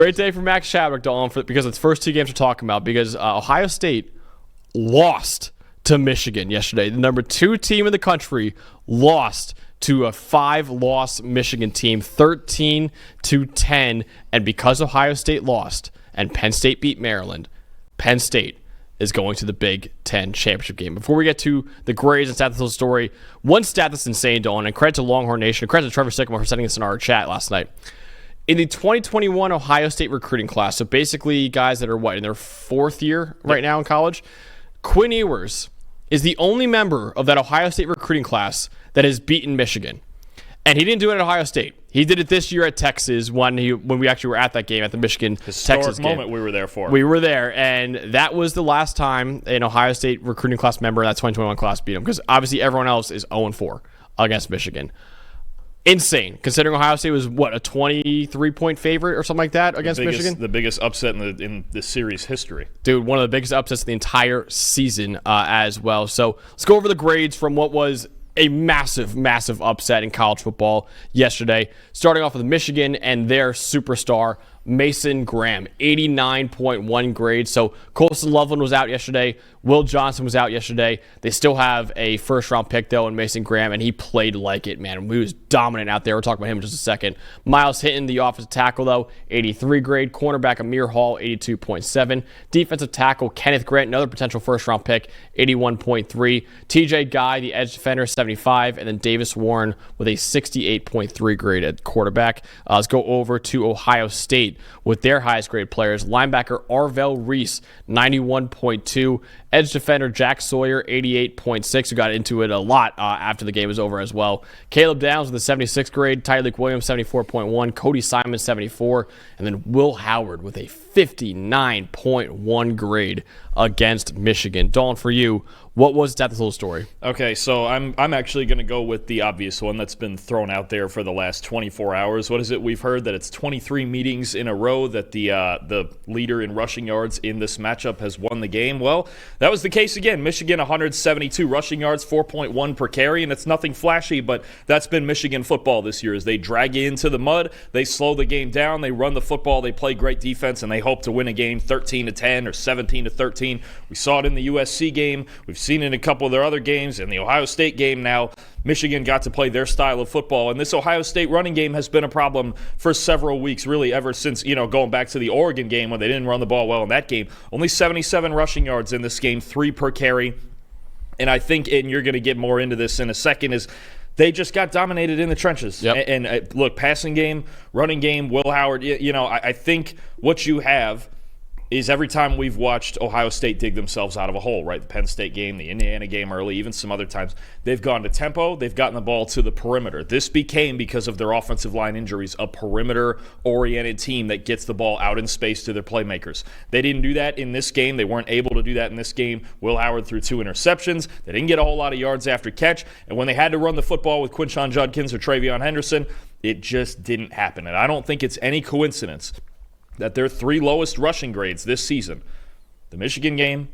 Great day for Max Chadwick, Dalton, because it's first two games we're talking about, because Ohio State lost to Michigan yesterday. The number 2 team in the country lost to a 5-loss Michigan team, 13-10. And because Ohio State lost and Penn State beat Maryland, Penn State is going to the Big Ten championship game. Before we get to the grades and stats of the story, one stat that's insane, Dalton, and credit to Longhorn Nation, credit to Trevor Sycamore for sending this in our chat last night. In the 2021 Ohio State recruiting class, so basically guys that are, in their 4th year right now in college, Quinn Ewers is the only member of that Ohio State recruiting class that has beaten Michigan. And he didn't do it at Ohio State. He did it this year at Texas when we actually were at that game, at the Michigan-Texas game. Moment we were there for. We were there, and that was the last time an Ohio State recruiting class member of that 2021 class beat him, because obviously everyone else is 0-4 against Michigan. Insane, considering Ohio State was, a 23-point favorite or something like that against Michigan? The biggest upset in the series history. Dude, one of the biggest upsets of the entire season as well. So let's go over the grades from what was a massive, massive upset in college football yesterday. Starting off with Michigan and their superstar, Mason Graham, 89.1 grade. So Colson Loveland was out yesterday. Will Johnson was out yesterday. They still have a first-round pick, though, in Mason Graham, and he played like it, man. He was dominant out there. We'll talk about him in just a second. Miles Hinton, the offensive tackle, though, 83 grade. Cornerback Amir Hall, 82.7. Defensive tackle Kenneth Grant, another potential first-round pick, 81.3. TJ Guy, the edge defender, 75. And then Davis Warren with a 68.3 grade at quarterback. Let's go over to Ohio State with their highest grade players. Linebacker Arvell Reese, 91.2. Edge defender Jack Sawyer, 88.6, who got into it a lot after the game was over as well. Caleb Downs with a 76th grade. Tyreek Williams, 74.1. Cody Simon, 74. And then Will Howard with a 59.1 grade against Michigan. Dawn, for you, what was that little story? Okay, so I'm actually going to go with the obvious one that's been thrown out there for the last 24 hours. What is it? We've heard that it's 23 meetings in a row that the leader in rushing yards in this matchup has won the game. Well, that was the case again. Michigan, 172 rushing yards, 4.1 per carry, and it's nothing flashy, but that's been Michigan football this year. As they drag you into the mud, they slow the game down, they run the football, they play great defense, and they hope to win a game 13-10 or 17-13. We saw it in the USC game. We've seen it in a couple of their other games. In the Ohio State game now, Michigan got to play their style of football, and this Ohio State running game has been a problem for several weeks, really ever since, going back to the Oregon game when they didn't run the ball well in that game. Only 77 rushing yards in this game, 3 per carry. And I think, and you're going to get more into this in a second, is they just got dominated in the trenches. Yep. And look, passing game, running game, Will Howard, I think what you have is every time we've watched Ohio State dig themselves out of a hole, right? The Penn State game, the Indiana game early, even some other times, they've gone to tempo, they've gotten the ball to the perimeter. This became, because of their offensive line injuries, a perimeter-oriented team that gets the ball out in space to their playmakers. They didn't do that in this game. They weren't able to do that in this game. Will Howard threw 2 interceptions. They didn't get a whole lot of yards after catch. And when they had to run the football with Quinshon Judkins or Travion Henderson, it just didn't happen. And I don't think it's any coincidence that their 3 lowest rushing grades this season, the Michigan game,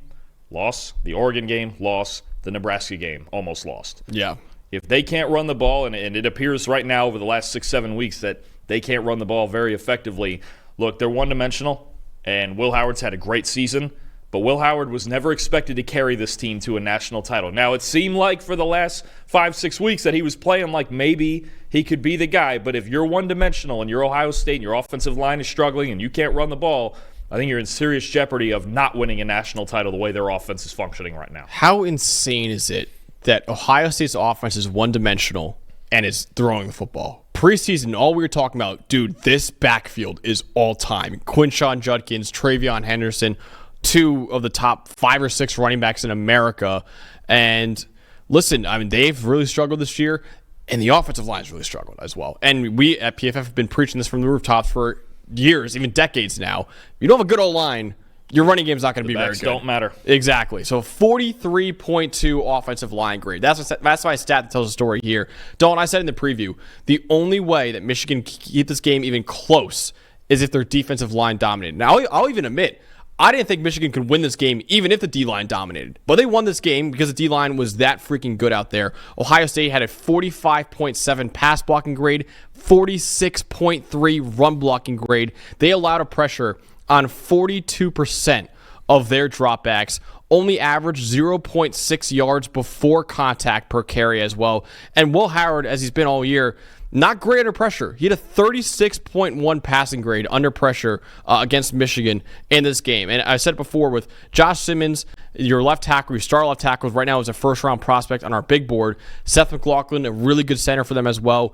loss, the Oregon game, loss, the Nebraska game, almost lost. Yeah. If they can't run the ball, and it appears right now over the last 6-7 weeks that they can't run the ball very effectively, look, they're one-dimensional, and Will Howard's had a great season, but Will Howard was never expected to carry this team to a national title. Now, it seemed like for the last 5-6 weeks that he was playing like maybe he could be the guy, but if you're one-dimensional and you're Ohio State and your offensive line is struggling and you can't run the ball, I think you're in serious jeopardy of not winning a national title the way their offense is functioning right now. How insane is it that Ohio State's offense is one-dimensional and is throwing the football? Preseason, all we were talking about, dude, this backfield is all-time. Quinshon Judkins, Travion Henderson, 2 of the top 5 or 6 running backs in America. And listen, they've really struggled this year, and the offensive line has really struggled as well. And we at PFF have been preaching this from the rooftops for years, even decades now. If you don't have a good O-line, your running game's not going to be very good. Don't matter. Exactly. So 43.2 offensive line grade. That's why stat that tells the story here. Dalton, I said in the preview, the only way that Michigan can keep this game even close is if their defensive line dominated. Now, I'll even admit, I didn't think Michigan could win this game even if the D-line dominated. But they won this game because the D-line was that freaking good out there. Ohio State had a 45.7 pass blocking grade, 46.3 run blocking grade. They allowed a pressure on 42% of their dropbacks, only averaged 0.6 yards before contact per carry as well. And Will Howard, as he's been all year, not great under pressure. He had a 36.1 passing grade under pressure against Michigan in this game. And I said it before with Josh Simmons, your left tackle, your star left tackle right now is a first-round prospect on our big board. Seth McLaughlin, a really good center for them as well.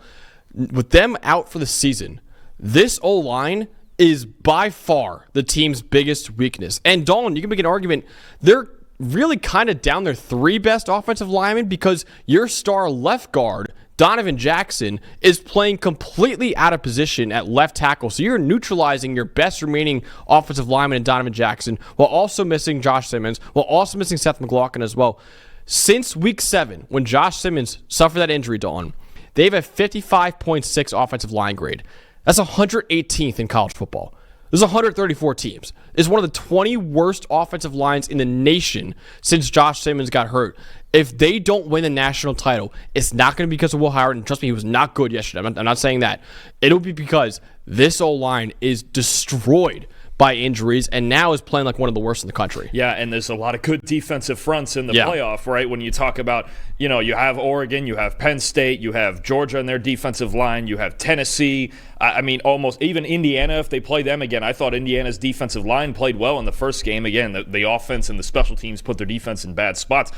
With them out for the season, this O-line is by far the team's biggest weakness. And Dalton, you can make an argument, they're really kind of down their three best offensive linemen because your star left guard, Donovan Jackson, is playing completely out of position at left tackle. So you're neutralizing your best remaining offensive lineman in Donovan Jackson while also missing Josh Simmons, while also missing Seth McLaughlin as well. Since week 7, when Josh Simmons suffered that injury, Dalton, they have a 55.6 offensive line grade. That's 118th in college football. There's 134 teams. It's one of the 20 worst offensive lines in the nation since Josh Simmons got hurt. If they don't win the national title, it's not going to be because of Will Howard. And trust me, he was not good yesterday. I'm not saying that. It'll be because this O-line is destroyed by injuries and now is playing like one of the worst in the country. Yeah, and there's a lot of good defensive fronts in the playoff, right? When you talk about, you have Oregon, you have Penn State, you have Georgia in their defensive line, you have Tennessee. I mean, almost even Indiana, if they play them again. I thought Indiana's defensive line played well in the first game. Again, the offense and the special teams put their defense in bad spots.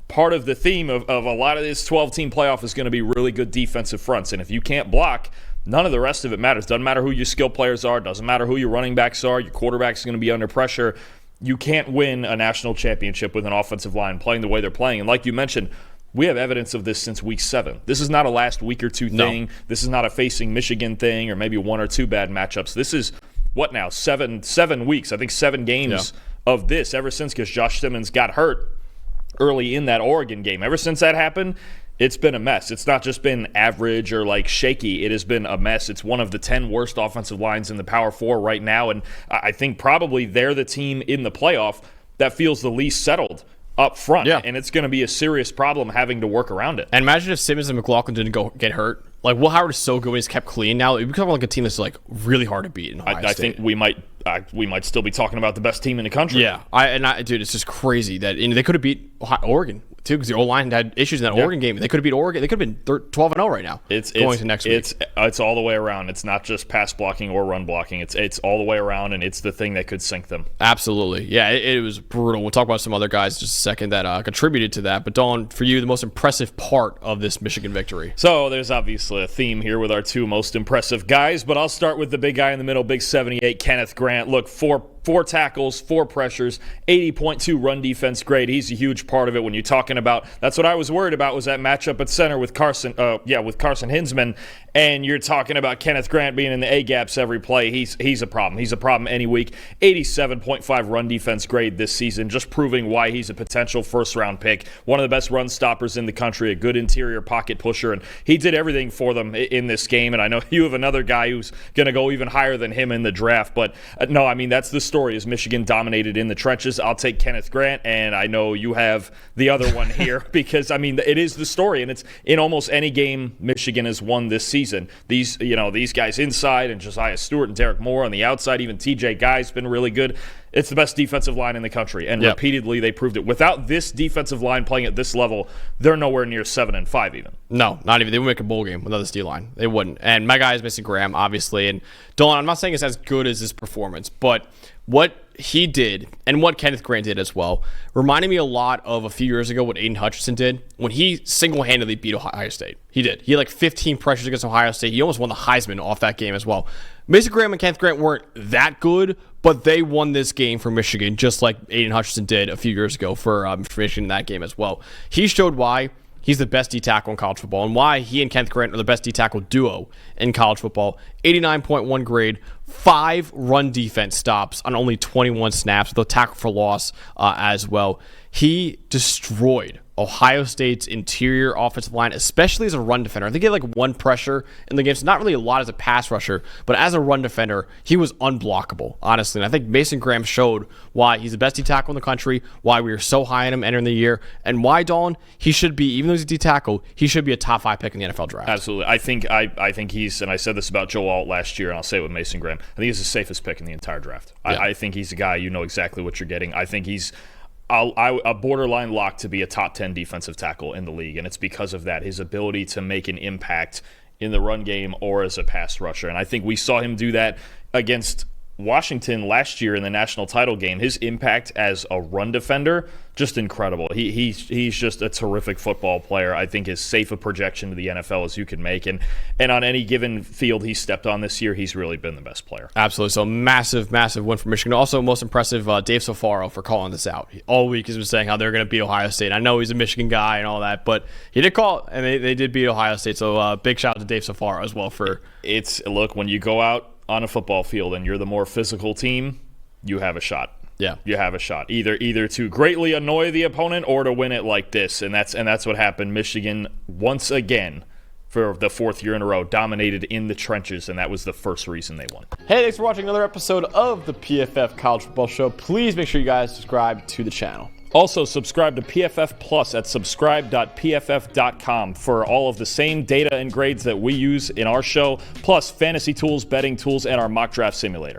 Part of the theme of a lot of this 12-team playoff is going to be really good defensive fronts. And if you can't block, none of the rest of it matters. Doesn't matter who your skill players are. Doesn't matter who your running backs are. Your quarterback's going to be under pressure. You can't win a national championship with an offensive line playing the way they're playing. And like you mentioned, we have evidence of this since week 7. This is not a last week or two thing. No. This is not a facing Michigan thing or maybe 1 or 2 bad matchups. This is, what now, 7 weeks. I think 7 games of this ever since, because Josh Simmons got hurt early in that Oregon game. Ever since that happened, it's been a mess. It's not just been average or like shaky. It has been a mess. It's one of the 10 worst offensive lines in the Power 4 right now, and I think probably they're the team in the playoff that feels the least settled up front, and it's going to be a serious problem having to work around it. And imagine if Simmons and McLaughlin didn't get hurt. Like, Will Howard is so good when he's kept clean now. It becomes like a team that's like really hard to beat in Ohio State. I think we might still be talking about the best team in the country. Yeah, dude, it's just crazy that they could have beat Oregon too, because the O-line had issues in that Oregon game. They could have beat Oregon. They could have been 12-0 right now. Going to next week. It's all the way around. It's not just pass blocking or run blocking. It's all the way around, and it's the thing that could sink them. Absolutely, yeah. It was brutal. We'll talk about some other guys in just a second that contributed to that. But Dawn, for you, the most impressive part of this Michigan victory. So there's obviously a theme here with our 2 most impressive guys, but I'll start with the big guy in the middle, big 78, Kenneth Grant. Look, 4 tackles, 4 pressures, 80.2 run defense grade. He's a huge part of it. When you're talking about, that's what I was worried about, was that matchup at center with Carson Hinsman, and you're talking about Kenneth Grant being in the A gaps every play. He's a problem. He's a problem any week. 87.5 run defense grade this season, just proving why he's a potential first-round pick. One of the best run stoppers in the country, a good interior pocket pusher, and he did everything for them in this game. And I know you have another guy who's going to go even higher than him in the draft, but no, I mean, that's the story, is Michigan dominated in the trenches. I'll take Kenneth Grant, and I know you have the other one here because, I mean, it is the story, and it's in almost any game Michigan has won this season. These guys inside, and Josiah Stewart and Derek Moore on the outside, even TJ Guy's been really good. It's the best defensive line in the country, and repeatedly they proved it. Without this defensive line playing at this level, they're nowhere near 7-5 even. No, not even. They wouldn't make a bowl game without this D-line. They wouldn't. And my guy is missing Graham, obviously. And Dylan, I'm not saying it's as good as his performance, but what he did and what Kenneth Grant did as well reminded me a lot of a few years ago what Aiden Hutchinson did when he single-handedly beat Ohio State. He did. He had like 15 pressures against Ohio State. He almost won the Heisman off that game as well. Mason Graham and Kenneth Grant weren't that good, but they won this game for Michigan just like Aiden Hutchinson did a few years ago for Michigan in that game as well. He showed why he's the best D-tackle in college football and why he and Kenneth Grant are the best D-tackle duo in college football. 89.1 grade, 5 run defense stops on only 21 snaps with a tackle for loss as well. He destroyed Ohio State's interior offensive line, especially as a run defender. I think he had like one pressure in the game. So not really a lot as a pass rusher, but as a run defender, he was unblockable, honestly. And I think Mason Graham showed why he's the best D tackle in the country, why we were so high on him entering the year, and why, Dalton, he should be, even though he's a D tackle, he should be a top 5 pick in the NFL draft. Absolutely. I think he's, and I said this about Joe Alt last year, and I'll say it with Mason Graham, I think he's the safest pick in the entire draft. Yeah. I think he's a guy, you know exactly what you're getting. I think he's a borderline lock to be a top 10 defensive tackle in the league, and it's because of that, his ability to make an impact in the run game or as a pass rusher. And I think we saw him do that against Washington last year in the national title game. His impact as a run defender, just incredible. He's just a terrific football player. I think as safe a projection to the NFL as you can make. And on any given field he stepped on this year, he's really been the best player. Absolutely. So massive, massive win for Michigan. Also most impressive, Dave Sofaro for calling this out. All week he's been saying how they're going to beat Ohio State. I know he's a Michigan guy and all that, but he did call it, and they did beat Ohio State. So big shout out to Dave Sofaro as well for... Look, when you go out on a football field and you're the more physical team, you have a shot. Yeah. You have a shot. Either to greatly annoy the opponent or to win it like this. And that's what happened. Michigan, once again, for the 4th year in a row, dominated in the trenches, and that was the first reason they won. Hey, thanks for watching another episode of the PFF College Football Show. Please make sure you guys subscribe to the channel. Also, subscribe to PFF Plus at subscribe.pff.com for all of the same data and grades that we use in our show, plus fantasy tools, betting tools, and our mock draft simulator.